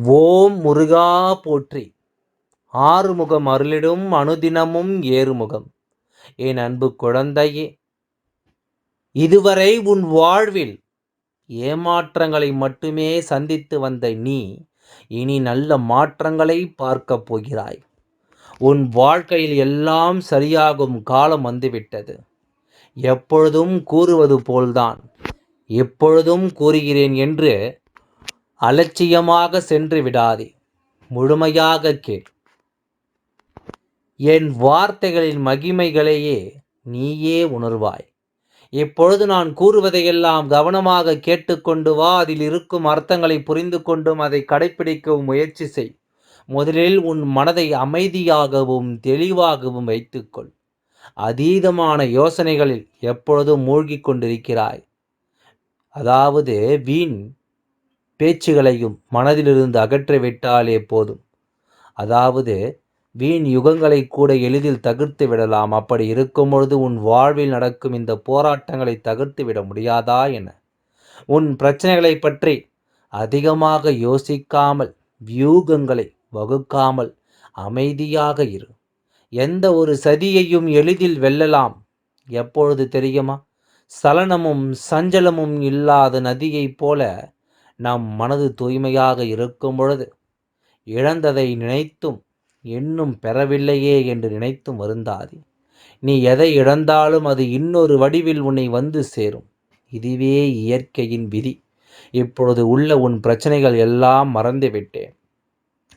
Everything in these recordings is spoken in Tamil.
ஓம் முருகா போற்றி. ஆறுமுகம் அருளிடும் அனுதினமும் ஏறுமுகம். என் அன்பு குழந்தையே, இதுவரை உன் வாழ்வில் ஏமாற்றங்களை மட்டுமே சந்தித்து வந்த நீ இனி நல்ல மாற்றங்களை பார்க்கப் போகிறாய். உன் வாழ்க்கையில் எல்லாம் சரியாகும் காலம் வந்துவிட்டது. எப்பொழுதும் கூறுவது போல்தான் எப்பொழுதும் கூறுகிறேன் என்று அலட்சியமாக சென்று விடாதே. முழுமையாக கேள். என் வார்த்தைகளின் மகிமைகளையே நீயே உணர்வாய். இப்பொழுது நான் கூறுவதையெல்லாம் கவனமாக கேட்டுக்கொண்டு வா. அதில் இருக்கும் அர்த்தங்களை புரிந்து கொண்டும் அதை கடைப்பிடிக்கவும் முயற்சி செய். முதலில் உன் மனதை அமைதியாகவும் தெளிவாகவும் வைத்துக்கொள். அதீதமான யோசனைகளில் எப்பொழுதும் மூழ்கிக் கொண்டிருக்கிறாய். அதாவது வீண் பேச்சுகளையும் மனதிலிருந்து அகற்றிவிட்டாலே போதும். அதாவது வீண் யுகங்களை கூட எளிதில் தகர்த்து விடலாம். அப்படி இருக்கும் பொழுது உன் வாழ்வில் நடக்கும் இந்த போராட்டங்களை தகர்த்து விட முடியாதா என உன் பிரச்சனைகளை பற்றி அதிகமாக யோசிக்காமல், வியூகங்களை வகுக்காமல் அமைதியாக இரு. எந்த ஒரு சதியையும் எளிதில் வெல்லலாம். எப்பொழுது தெரியுமா? சலனமும் சஞ்சலமும் இல்லாத நதியைப் போல நம் மனது தூய்மையாக இருக்கும் பொழுது இழந்ததை நினைத்தும் இன்னும் பெறவில்லையே என்று நினைத்தும் வருந்தாதே. நீ எதை இழந்தாலும் அது இன்னொரு வடிவில் உன்னை வந்து சேரும். இதுவே இயற்கையின் விதி. இப்பொழுது உள்ள உன் பிரச்சனைகள் எல்லாம் மறந்துவிட்டேன்.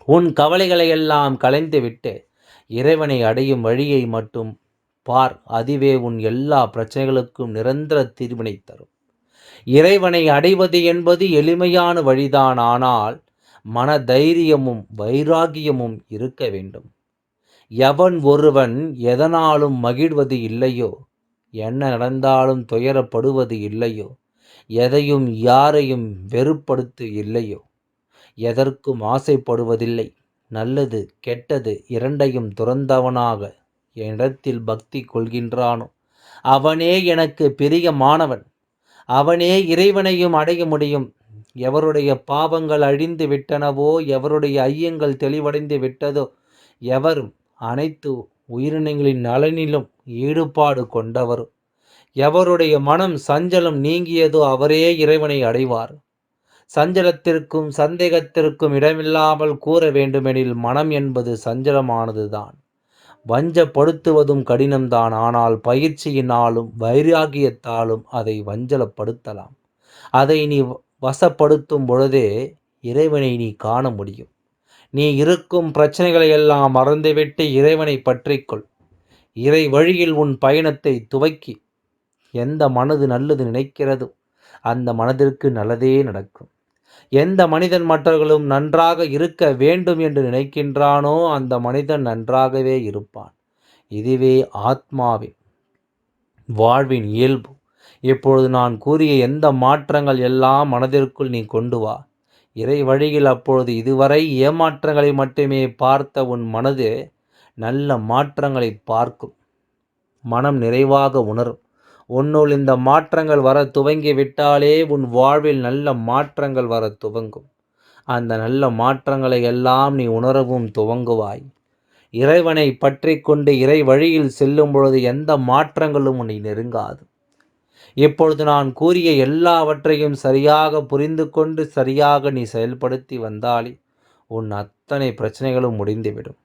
உன் கவலைகளை எல்லாம் களைந்துவிட்டு இறைவனை அடையும் வழியை மட்டும் பார். அதுவே உன் எல்லா பிரச்சனைகளுக்கும் நிரந்தர தீர்வினை தரும். இறைவனை அடைவது என்பது எளிமையான வழிதான். ஆனால் மன தைரியமும் வைராகியமும் இருக்க வேண்டும். எவன் ஒருவன் எதனாலும் மகிழ்வது இல்லையோ, என்ன நடந்தாலும் துயரப்படுவது இல்லையோ, எதையும் யாரையும் வெறுப்படுத்து இல்லையோ, எதற்கும் ஆசைப்படுவதில்லை, நல்லது கெட்டது இரண்டையும் துறந்தவனாக என்னிடத்தில் பக்தி கொள்கின்றானோ அவனே எனக்கு பிரியமானவன். அவனே இறைவனையும் அடைய முடியும். எவருடைய பாவங்கள் அழிந்து விட்டனவோ, எவருடைய ஐயங்கள் தெளிவடைந்து விட்டதோ, எவரும் அனைத்து உயிரினங்களின் நலனிலும் ஈடுபாடு கொண்டவரோ, எவருடைய மனம் சஞ்சலம் நீங்கியதோ அவரே இறைவனை அடைவார். சஞ்சலத்திற்கும் சந்தேகத்திற்கும் இடமில்லாமல் கூற வேண்டுமெனில் மனம் என்பது சஞ்சலமானதுதான். வஞ்சப்படுத்துவதும் கடினம்தான். ஆனால் பயிற்சியினாலும் வைராகியத்தாலும் அதை வஞ்சலப்படுத்தலாம். அதை நீ வசப்படுத்தும் பொழுதே இறைவனை நீ காண முடியும். நீ இருக்கும் பிரச்சனைகளை எல்லாம் மறந்துவிட்டு இறைவனை பற்றிக்கொள். இறை வழியில் உன் பயணத்தை துவக்கி எந்த மனது நல்லது நினைக்கிறதோ அந்த மனதிற்கு நல்லதே நடக்கும். எந்த மனிதன் மற்றவர்களும் நன்றாக இருக்க வேண்டும் என்று நினைக்கின்றானோ அந்த மனிதன் நன்றாகவே இருப்பான். இதுவே ஆத்மாவின் வாழ்வின் இயல்பு. இப்பொழுது நான் கூறிய எந்த மாற்றங்கள் எல்லாம் மனதிற்குள் நீ கொண்டு வா. இறை வழியில் அப்பொழுது இதுவரை ஏமாற்றங்களை மட்டுமே பார்த்த உன் மனது நல்ல மாற்றங்களை பார்க்கும். மனம் நிறைவாக உணரும். உன்னுள் இந்த மாற்றங்கள் வர துவங்கி விட்டாலே உன் வாழ்வில் நல்ல மாற்றங்கள் வர துவங்கும். அந்த நல்ல மாற்றங்களை எல்லாம் நீ உணரவும் துவங்குவாய். இறைவனை பற்றி கொண்டு இறை வழியில் செல்லும் பொழுது எந்த மாற்றங்களும் உன்னை நெருங்காது. இப்பொழுது நான் கூறிய எல்லாவற்றையும் சரியாக புரிந்து கொண்டு சரியாக நீ செயல்படுத்தி வந்தாலே உன் அத்தனை பிரச்சனைகளும் முடிந்துவிடும்.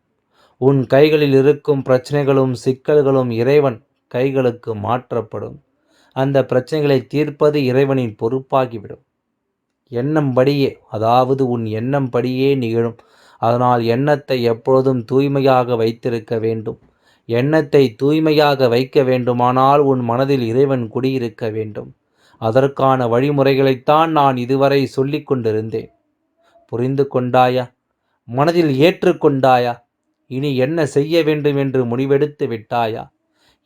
உன் கைகளில் இருக்கும் பிரச்சனைகளும் சிக்கல்களும் இறைவன் கைகளுக்கு மாற்றப்படும். அந்த பிரச்சனைகளை தீர்ப்பது இறைவனின் பொறுப்பாகிவிடும். எண்ணம் படியே, அதாவது உன் எண்ணம் படியே நிகழும். அதனால் எண்ணத்தை எப்பொழுதும் தூய்மையாக வைத்திருக்க வேண்டும். எண்ணத்தை தூய்மையாக வைக்க வேண்டுமானால் உன் மனதில் இறைவன் குடியிருக்க வேண்டும். அதற்கான வழிமுறைகளைத்தான் நான் இதுவரை சொல்லிக் கொண்டிருந்தேன். புரிந்து கொண்டாயா? மனதில் ஏற்றுக்கொண்டாயா? இனி என்ன செய்ய வேண்டும் என்று முடிவெடுத்து விட்டாயா?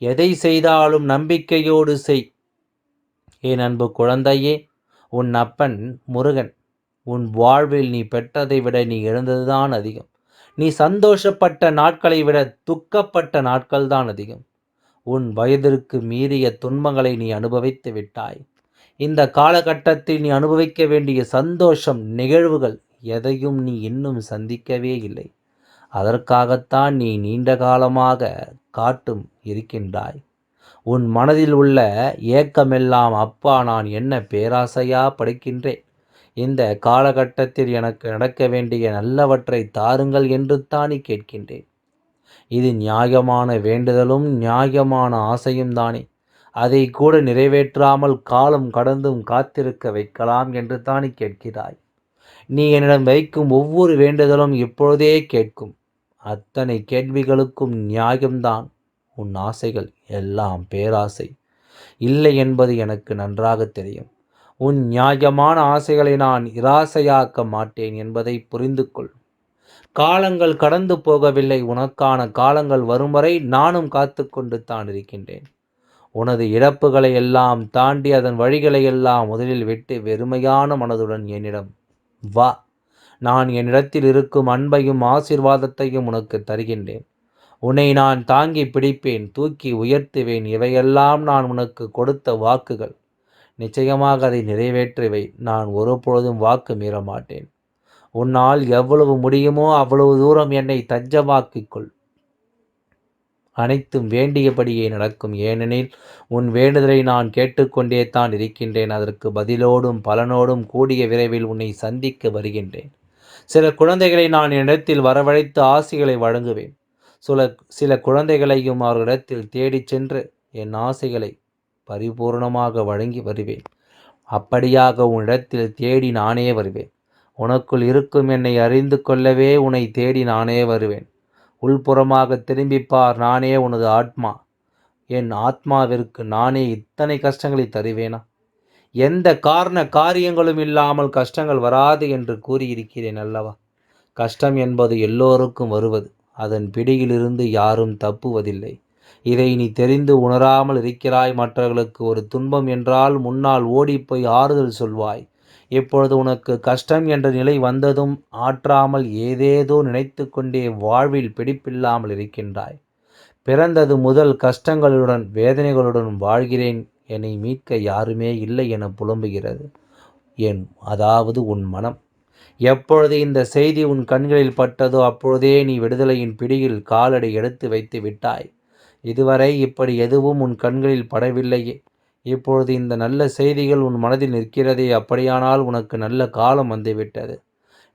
எதை செய்தாலும் நம்பிக்கையோடு செய். என் அன்பு குழந்தையே, உன் அப்பன் முருகன் உன் வாழ்வில் நீ பெற்றதை விட நீ இழந்ததுதான் அதிகம். நீ சந்தோஷப்பட்ட நாட்களை விட துக்கப்பட்ட நாட்கள்தான் அதிகம். உன் வயதிற்கு மீறிய துன்பங்களை நீ அனுபவித்து விட்டாய். இந்த காலகட்டத்தில் நீ அனுபவிக்க வேண்டிய சந்தோஷம் நிகழ்வுகள் எதையும் நீ இன்னும் சந்திக்கவே இல்லை. அதற்காகத்தான் நீ நீண்ட காலமாக காட்டும் இருக்கின்றாய். உன் மனதில் உள்ள ஏக்கமெல்லாம், அப்பா நான் என்ன பேராசையா படுக்கின்றேன், இந்த காலகட்டத்தில் எனக்கு நடக்க வேண்டிய நல்லவற்றை தாருங்கள் என்று தானே கேட்கின்றேன். இது நியாயமான வேண்டுதலும் நியாயமான ஆசையும் தானே. அதை கூட நிறைவேற்றாமல் காலம் கடந்தும் காத்திருக்க வைக்கலாம் என்று தானே கேட்கிறாய். நீ என்னிடம் வைக்கும் ஒவ்வொரு வேண்டுதலும் இப்பொழுதே கேட்கும் அத்தனை கேள்விகளுக்கும் நியாயம்தான். உன் ஆசைகள் எல்லாம் பேராசை இல்லை என்பது எனக்கு நன்றாக தெரியும். உன் நியாயமான ஆசைகளை நான் நிராசையாக்க மாட்டேன் என்பதை புரிந்து கொள். காலங்கள் கடந்து போகவில்லை. உனக்கான காலங்கள் வரும் வரை நானும் காத்து கொண்டு தான் இருக்கின்றேன். உனது இழப்புகளை எல்லாம் தாண்டி அதன் வழிகளை எல்லாம் முதலில் விட்டு வெறுமையான மனதுடன் என்னிடம் வா. நான் என்னிடத்தில் இருக்கும் அன்பையும் ஆசீர்வாதத்தையும் உனக்கு தருகின்றேன். உன்னை நான் தாங்கி பிடிப்பேன், தூக்கி உயர்த்துவேன். இவையெல்லாம் நான் உனக்கு கொடுத்த வாக்குகள். நிச்சயமாக அதை நிறைவேற்றுவை. நான் ஒருபொழுதும் வாக்கு மீற மாட்டேன். உன்னால் எவ்வளவு முடியுமோ அவ்வளவு தூரம் என்னை தஞ்சமாக்கிக் கொள். அனைத்தும் வேண்டியபடியே நடக்கும். ஏனெனில் உன் வேண்டுதலை நான் கேட்டுக்கொண்டே தான் இருக்கின்றேன். அதற்கு பதிலோடும் பலனோடும் கூடிய விரைவில் உன்னை சந்திக்க வருகின்றேன். சில குழந்தைகளை நான் என்னிடத்தில் வரவழைத்து ஆசைகளை வழங்குவேன். சில குழந்தைகளையும் அவர்களிடத்தில் தேடிச் சென்று என் ஆசைகளை பரிபூர்ணமாக வழங்கி வருவேன். அப்படியாக உன்னிடத்தில் தேடி நானே வருவேன். உனக்குள் இருக்கும் என்னை அறிந்து கொள்ளவே உன்னை தேடி நானே வருவேன். உள்புறமாக திரும்பிப்பார். நானே உனது ஆத்மா. என் ஆத்மாவிற்கு நானே இத்தனை கஷ்டங்களை தருவேனா? எந்த காரியங்களும் இல்லாமல் கஷ்டங்கள் வராது என்று கூறியிருக்கிறேன் அல்லவா? கஷ்டம் என்பது எல்லோருக்கும் வருவது. அதன் பிடியிலிருந்து யாரும் தப்புவதில்லை. இதை நீ தெரிந்து உணராமல் இருக்கிறாய். மற்றவர்களுக்கு ஒரு துன்பம் என்றால் முன்னால் ஓடிப்போய் ஆறுதல் சொல்வாய். இப்பொழுது உனக்கு கஷ்டம் என்ற நிலை வந்ததும் ஆற்றாமல் ஏதேதோ நினைத்து கொண்டே வாழ்வில் பிடிப்பில்லாமல் இருக்கின்றாய். பிறந்தது முதல் கஷ்டங்களுடன் வேதனைகளுடன் வாழ்கிறேன், என்னை மீட்க யாருமே இல்லை என புலம்புகிறது அதாவது உன் மனம். எப்பொழுது இந்த செய்தி உன் கண்களில் பட்டதோ அப்பொழுதே நீ விடுதலையின் பிடியில் காலடி எடுத்து வைத்து விட்டாய். இதுவரை இப்படி எதுவும் உன் கண்களில் படவில்லையே. இப்பொழுது இந்த நல்ல செய்திகள் உன் மனதில் நிற்கிறதே. அப்படியானால் உனக்கு நல்ல காலம் வந்துவிட்டது.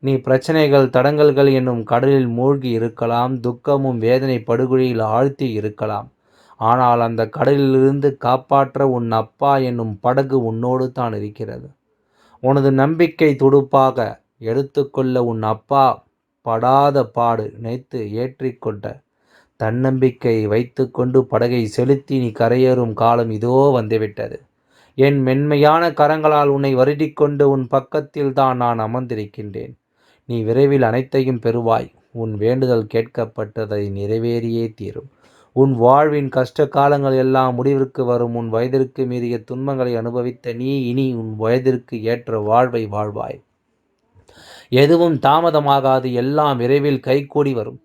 நீ பிரச்சனைகள் தடங்கல்கள் என்னும் கடலில் மூழ்கி இருக்கலாம். துக்கமும் வேதனை படுகொலியில் ஆழ்த்தி இருக்கலாம். ஆனால் அந்த கடலிலிருந்து காப்பாற்ற உன் அப்பா என்னும் படகு உன்னோடு தான் இருக்கிறது. உனது நம்பிக்கை துடுப்பாக எடுத்துக்கொள்ள உன் அப்பா படாத பாடு நினைத்து ஏற்றிக்கொண்ட தன்னம்பிக்கை வைத்து கொண்டு படகை செலுத்தி நீ கரையேறும் காலம் இதோ வந்துவிட்டது. என் மென்மையான கரங்களால் உன்னை வருடிக்கொண்டு உன் பக்கத்தில் தான் நான் அமர்ந்திருக்கின்றேன். நீ விரைவில் அனைத்தையும் பெறுவாய். உன் வேண்டுதல் கேட்கப்பட்டதை நிறைவேறியே தீரும். உன் வாழ்வின் கஷ்ட காலங்கள் எல்லாம் முடிவிற்கு வரும். உன் வயதிற்கு மீறிய துன்பங்களை அனுபவித்த நீ இனி உன் வயதிற்கு ஏற்ற வாழ்வை வாழ்வாய். எதுவும் தாமதமாகாது. எல்லாம் விரைவில் கைகூடி வரும்.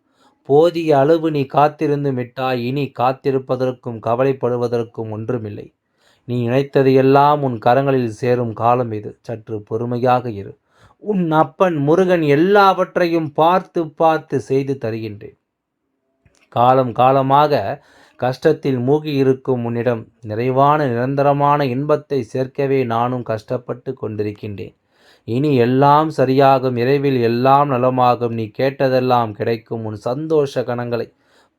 போதிய அளவு நீ காத்திருந்து விட்டாய். இனி காத்திருப்பதற்கும் கவலைப்படுவதற்கும் ஒன்றுமில்லை. நீ நினைத்தது எல்லாம் உன் கரங்களில் சேரும் காலம் இது. சற்று பொறுமையாக இரு. உன் அப்பன் முருகன் எல்லாவற்றையும் பார்த்து பார்த்து செய்து தருகின்றேன். காலம் காலமாக கஷ்டத்தில் மூழ்கி இருக்கும் உன்னிடம் நிறைவான நிரந்தரமான இன்பத்தை சேர்க்கவே நானும் கஷ்டப்பட்டு கொண்டிருக்கின்றேன். இனி எல்லாம் சரியாகும். விரைவில் எல்லாம் நலமாகும். நீ கேட்டதெல்லாம் கிடைக்கும். உன் சந்தோஷ கணங்களை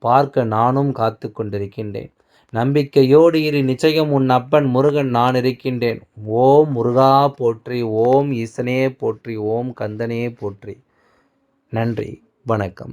பார்க்க நானும் காத்து கொண்டிருக்கின்றேன். நம்பிக்கையோடு இரு. நிச்சயம் உன் அப்பன் முருகன் நான் இருக்கின்றேன். ஓம் முருகா போற்றி. ஓம் ஈசனே போற்றி. ஓம் கந்தனே போற்றி. நன்றி. வணக்கம்.